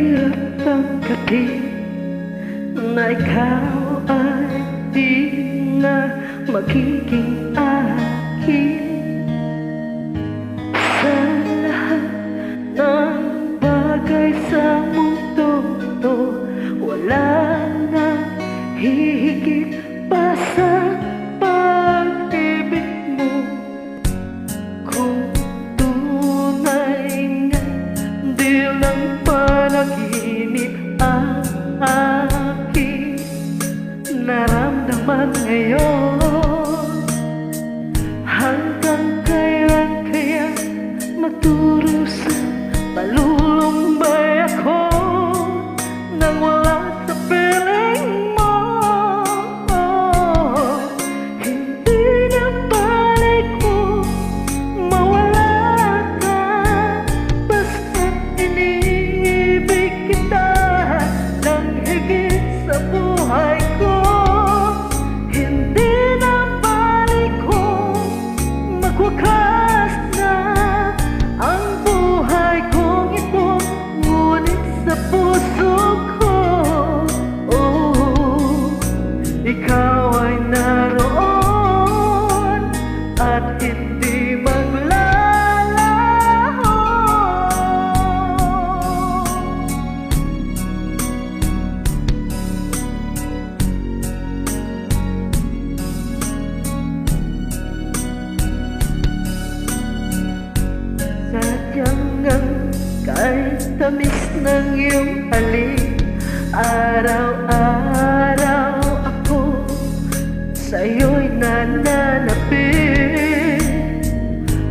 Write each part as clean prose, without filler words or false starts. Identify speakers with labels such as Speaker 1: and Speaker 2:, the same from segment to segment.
Speaker 1: Mahirap tangkatin na ikaw ay di na magiging akin. Sa lahat ng bagay sa mundo to, wala nang hihigit pa sa pag-ibig mo. Kung tunay nga di lang panaginip ang aking naramdaman ngayon, hanggang kailan kaya magdurusa, malulumbay ako nang wala sa piling mo. Hindi na balik ko mawala ka, basta't iniibig kita ng higit sa buhay ko. Hindi na balik ko magwakas na ang buhay kong ito, ngunit sa puso ko, oh, ikaw ay naroon at hindi maglalaho. Sadyang ang kahit tamis ng iyong halik, araw-araw ako sa'yo'y nananapit.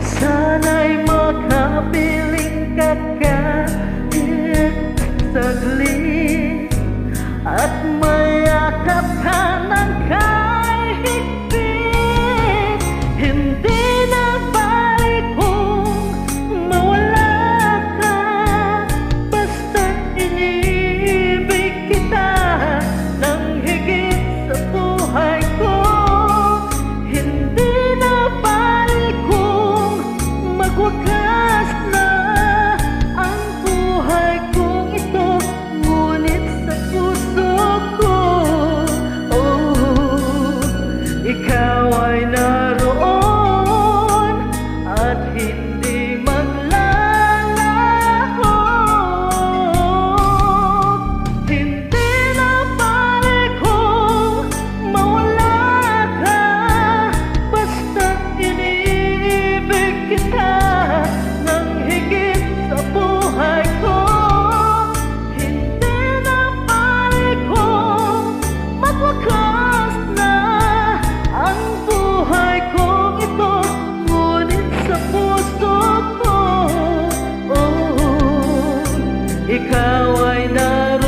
Speaker 1: Sana'y makapiling ka kahit saglit at mayakap ka ng kahit higpit. Hindi na balik kung mawala ka, basta't iniibig kita ng higit sa buhay ko. Hindi na balik kung magwakas na ang buhay kong ito, ngunit sa puso ko, oh, ikaw ay naroon at hindi maglalaho. Hindi na balik kung mawala ka, basta't iniibig kita ng higit sa buhay ko. Hindi na balik kung magwakas na ang buhay kong ito, ngunit sa puso ko, oh, ikaw ay naroon